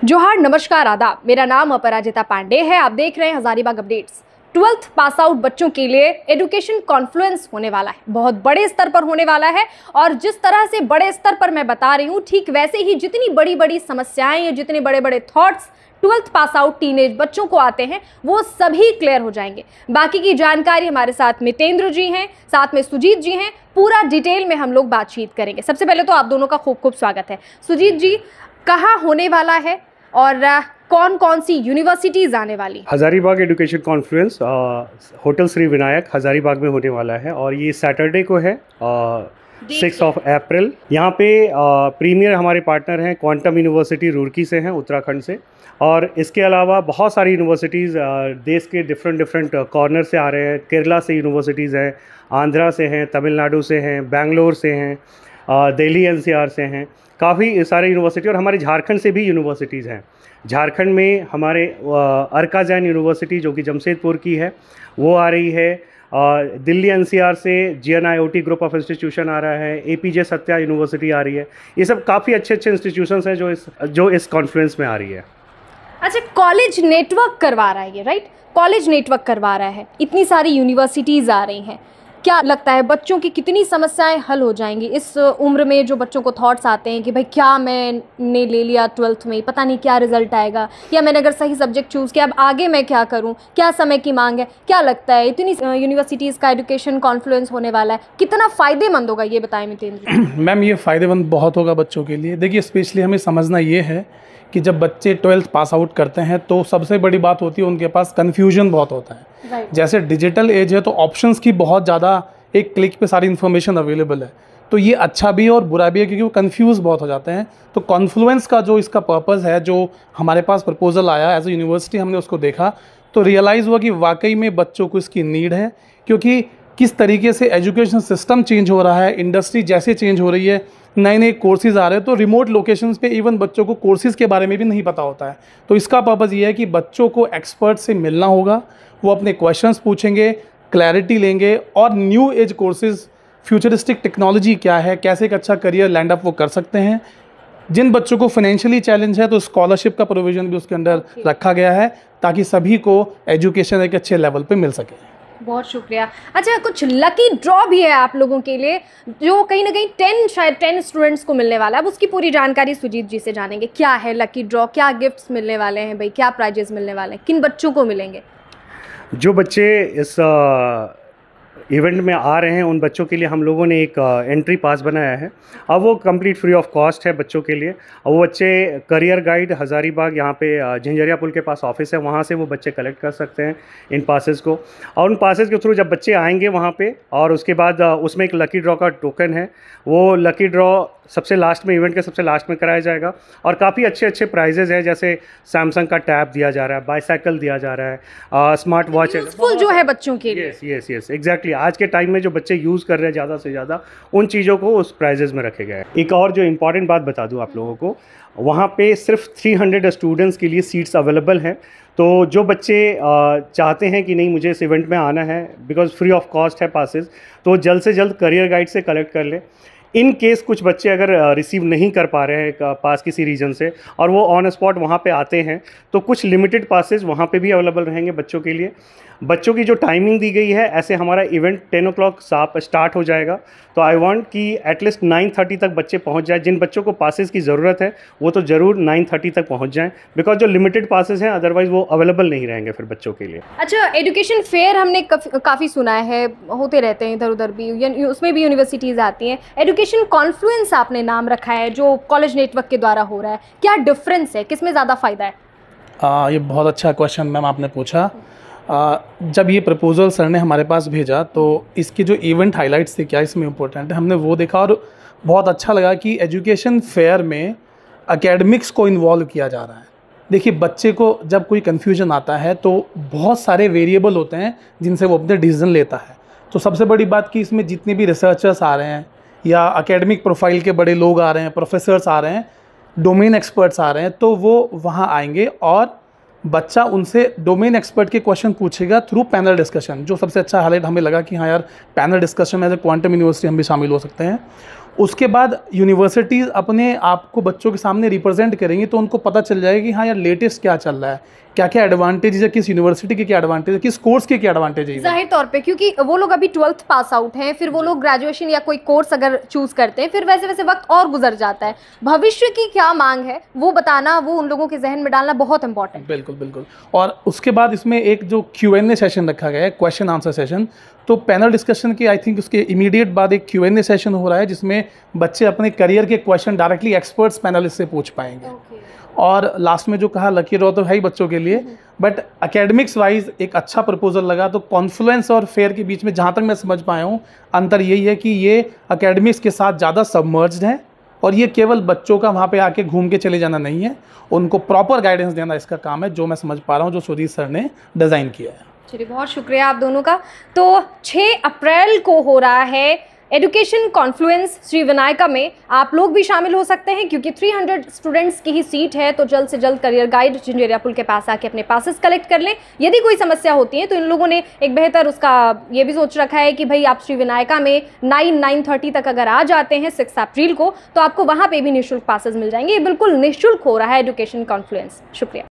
जोहार, नमस्कार, आदाब। मेरा नाम अपराजिता पांडे है। आप देख रहे हैं Hazaribagh updates. 12th pass out बच्चों के लिए एजुकेशन कॉन्फ्लुएंस होने वाला है, बहुत बड़े स्तर पर होने वाला है। और जिस तरह से बड़े स्तर पर मैं बता रही हूँ, ठीक वैसे ही जितनी बड़ी बड़ी समस्याएं या जितने बड़े बड़े thoughts 12th pass out teenage बच्चों को आते हैं, वो सभी क्लियर हो जाएंगे। बाकी की जानकारी हमारे साथ मितेंद्र जी हैं, साथ में सुजीत जी हैं। पूरा डिटेल में हम लोग बातचीत करेंगे। सबसे पहले तो आप दोनों का खूब खूब स्वागत है। सुजीत जी, कहाँ होने वाला है और कौन कौन सी यूनिवर्सिटीज आने वाली? Hazaribagh education conference hotel Shri Vinayak Hazaribagh में होने वाला है और ये सैटरडे को है 6 अप्रैल। यहाँ पे प्रीमियर हमारे पार्टनर हैं क्वांटम यूनिवर्सिटी रुड़की से हैं, उत्तराखंड से। और इसके अलावा बहुत सारी यूनिवर्सिटीज़ देश के डिफरेंट कॉर्नर से आ रहे हैं। केरला से यूनिवर्सिटीज़ हैं, आंध्रा से हैं, तमिलनाडु से हैं, बेंगलोर से हैं, दिल्ली एनसीआर से हैं, काफ़ी सारे यूनिवर्सिटी। और हमारे झारखंड से भी यूनिवर्सिटीज़ हैं। झारखंड में हमारे अर्का जैन यूनिवर्सिटी जो कि जमशेदपुर की है वो आ रही है। दिल्ली एनसीआर से GNIOT ग्रुप ऑफ इंस्टीट्यूशन आ रहा है। APJ सत्या यूनिवर्सिटी आ रही है। ये सब काफ़ी अच्छे इंस्टीट्यूशंस हैं जो इस कॉन्फ्रेंस में आ रही है। अच्छा, कॉलेज नेटवर्क करवा रहा है ये, राइट? कॉलेज नेटवर्क करवा रहा है, इतनी सारी यूनिवर्सिटीज़ आ रही हैं। क्या लगता है बच्चों की कितनी समस्याएं हल हो जाएंगी इस उम्र में? जो बच्चों को थॉट्स आते हैं कि भाई क्या मैंने ले लिया 12th में, पता नहीं क्या रिजल्ट आएगा, या मैंने अगर सही सब्जेक्ट चूज़ किया अब आगे मैं क्या करूं, क्या समय की मांग है, क्या लगता है इतनी यूनिवर्सिटीज़ का एजुकेशन कॉन्फ्लुएंस होने वाला है, कितना फ़ायदेमंद होगा ये बताएं मितेंद्र। मैम, ये फ़ायदेमंद बहुत होगा बच्चों के लिए। देखिए, स्पेशली हमें समझना ये है कि जब बच्चे 12th पास आउट करते हैं तो सबसे बड़ी बात होती है उनके पास कन्फ्यूजन बहुत होता है। जैसे डिजिटल एज है तो ऑप्शंस की बहुत ज़्यादा, एक क्लिक पे सारी इन्फॉर्मेशन अवेलेबल है। तो ये अच्छा भी है और बुरा भी है क्योंकि वो कन्फ्यूज बहुत हो जाते हैं। तो कॉन्फ्लुएंस का जो इसका पर्पज़ है, जो हमारे पास प्रपोजल आया एज ए यूनिवर्सिटी, हमने उसको देखा तो रियलाइज़ हुआ कि वाकई में बच्चों को इसकी नीड है। क्योंकि किस तरीके से एजुकेशन सिस्टम चेंज हो रहा है, इंडस्ट्री जैसे चेंज हो रही है, नए नए कोर्सेज़ आ रहे हैं, तो रिमोट लोकेशंस पे इवन बच्चों को कोर्सेज़ के बारे में भी नहीं पता होता है। तो इसका पर्पज़ ये है कि बच्चों को एक्सपर्ट से मिलना होगा, वो अपने क्वेश्चंस पूछेंगे, क्लैरिटी लेंगे और new age courses, futuristic technology क्या है, कैसे एक अच्छा करियर लैंड अप वो कर सकते हैं। जिन बच्चों को फाइनेंशियली चैलेंज है तो स्कॉलरशिप का प्रोविज़न भी उसके अंदर रखा गया है ताकि सभी को एजुकेशन एक अच्छे लेवल पे मिल सके। बहुत शुक्रिया। अच्छा, कुछ लकी ड्रॉ भी है आप लोगों के लिए जो कहीं ना कहीं शायद 10 स्टूडेंट्स को मिलने वाला है। अब उसकी पूरी जानकारी सुजीत जी से जानेंगे। क्या है लकी ड्रॉ, क्या गिफ्ट्स मिलने वाले हैं भाई, क्या प्राइजेस मिलने वाले हैं, किन बच्चों को मिलेंगे? जो बच्चे इस इवेंट में आ रहे हैं उन बच्चों के लिए हम लोगों ने एक एंट्री पास बनाया है। अब वो कंप्लीट फ्री ऑफ कॉस्ट है बच्चों के लिए। और वो बच्चे करियर गाइड हज़ारीबाग, यहाँ पे झंझरिया पुल के पास ऑफिस है, वहाँ से वो बच्चे कलेक्ट कर सकते हैं इन पासेस को। और उन पासेस के थ्रू जब बच्चे आएंगे वहाँ पे, और उसके बाद उसमें एक लकी ड्रॉ का टोकन है, वो लकी ड्रॉ सबसे लास्ट में, इवेंट के सबसे लास्ट में कराया जाएगा। और काफ़ी अच्छे प्राइजेज़ हैं, जैसे सैमसंग का टैब दिया जा रहा है, बाईसाइकिल दिया जा रहा है, स्मार्ट वॉच यूजफुल जो है बच्चों के लिए। Yes exactly. आज के टाइम में जो बच्चे यूज़ कर रहे हैं ज़्यादा से ज़्यादा, उन चीज़ों को उस प्राइजेज़ में रखे गए हैं। एक और जो इम्पॉर्टेंट बात बता दूँ आप लोगों को, वहाँ पे सिर्फ 300 स्टूडेंट्स के लिए सीट्स अवेलेबल हैं। तो जो बच्चे चाहते हैं कि नहीं मुझे इस इवेंट में आना है, बिकॉज फ्री ऑफ कॉस्ट है पासेस, तो जल्द से जल्द करियर गाइड से कलेक्ट कर लें। इन केस कुछ बच्चे अगर रिसीव नहीं कर पा रहे हैं पास किसी रीजन से और वो ऑन स्पॉट वहाँ पे आते हैं, तो कुछ लिमिटेड पासेस वहाँ पे भी अवेलेबल रहेंगे बच्चों के लिए। बच्चों की जो टाइमिंग दी गई है, ऐसे हमारा इवेंट 10 o'clock स्टार्ट हो जाएगा। तो आई वांट कि एटलीस्ट 9:30 तक बच्चे पहुँच जाए। जिन बच्चों को पासेस की ज़रूरत है वो तो ज़रूर 9:30 तक पहुँच जाएँ, बिकॉज जो लिमिटेड पासेस हैं अदरवाइज़ वो अवेलेबल नहीं रहेंगे फिर बच्चों के लिए। अच्छा, एजुकेशन फेयर हमने काफ़ी सुना है, होते रहते हैं इधर उधर भी, उसमें भी यूनिवर्सिटीज़ आती हैं। एजुकेशन कॉन्फ्लुएंस आपने नाम रखा है जो कॉलेज नेटवर्क के द्वारा हो रहा है, क्या डिफरेंस है, किसमें ज़्यादा फ़ायदा है? ये बहुत अच्छा क्वेश्चन मैम आपने पूछा। जब ये प्रपोज़ल सर ने हमारे पास भेजा तो इसकी जो इवेंट हाइलाइट्स थे, क्या इसमें इम्पोर्टेंट है, हमने वो देखा और बहुत अच्छा लगा कि एजुकेशन फेयर में एकेडमिक्स को इन्वॉल्व किया जा रहा है। देखिए, बच्चे को जब कोई कन्फ्यूजन आता है तो बहुत सारे वेरिएबल होते हैं जिनसे वो अपने डिसीजन लेता है। तो सबसे बड़ी बात कि इसमें जितने भी रिसर्चर्स आ रहे हैं या एकेडमिक प्रोफाइल के बड़े लोग आ रहे हैं, प्रोफेसर्स आ रहे हैं, डोमेन एक्सपर्ट्स आ रहे हैं, तो वो वहाँ आएंगे और बच्चा उनसे डोमेन एक्सपर्ट के क्वेश्चन पूछेगा थ्रू पैनल डिस्कशन। जो सबसे अच्छा हाईलाइट हमें लगा कि हाँ यार, पैनल डिस्कशन में एज ए क्वांटम यूनिवर्सिटी हम भी शामिल हो सकते हैं। उसके बाद यूनिवर्सिटीज़ अपने आप को बच्चों के सामने रिप्रेजेंट करेंगी, तो उनको पता चल जाएगा कि हाँ यार लेटेस्ट क्या चल रहा है, क्या क्या एडवांटेज है, किस यूनिवर्सिटी के क्या एडवांटेज है, किस कोर्स के क्या एडवांटेज है। जाहिर तौर पे क्योंकि वो लोग अभी 12th पास आउट हैं, फिर वो लोग ग्रेजुएशन या कोई कोर्स अगर चूज करते हैं, फिर वैसे वैसे वक्त और गुजर जाता है। भविष्य की क्या मांग है वो बताना, वो उन लोगों के जहन में डालना बहुत इंपॉर्टेंट। बिल्कुल बिल्कुल। और उसके बाद इसमें एक जो Q&A सेशन रखा गया है, क्वेश्चन आंसर सेशन, तो पैनल डिस्कशन के आई थिंक उसके इमीडिएट बाद एक Q&A सेशन हो रहा है जिसमें बच्चे अपने करियर के क्वेश्चन डायरेक्टली एक्सपर्ट्स पैनलिस्ट से पूछ पाएंगे। और लास्ट में जो कहा लकी ड्रॉ तो है ही बच्चों के लिए, बट एकेडमिक्स वाइज एक अच्छा प्रपोजल लगा। तो कॉन्फ्लुएंस और फेयर के बीच में जहाँ तक मैं समझ पाया हूँ अंतर यही है कि ये एकेडमिक्स के साथ ज़्यादा सबमर्ज्ड है, और ये केवल बच्चों का वहाँ पे आके घूम के चले जाना नहीं है, उनको प्रॉपर गाइडेंस देना इसका काम है, जो मैं समझ पा रहा हूँ जो सुधीर सर ने डिज़ाइन किया है। चलिए बहुत शुक्रिया आप दोनों का। तो 6 अप्रैल को हो रहा है एजुकेशन कॉन्फ्लुएंस श्री विनायका में। आप लोग भी शामिल हो सकते हैं क्योंकि 300 स्टूडेंट्स की ही सीट है, तो जल्द से जल्द करियर गाइड झंझेरिया पुल के पास आके अपने पासेस कलेक्ट कर लें। यदि कोई समस्या होती है तो इन लोगों ने एक बेहतर उसका ये भी सोच रखा है कि भाई आप श्री विनायका में 9-9:30 तक अगर आ जाते हैं 6 अप्रैल को, तो आपको वहाँ पर भी निःशुल्क पासेस मिल जाएंगे। ये बिल्कुल निःशुल्क हो रहा है एजुकेशन कॉन्फ्लुएंस। शुक्रिया।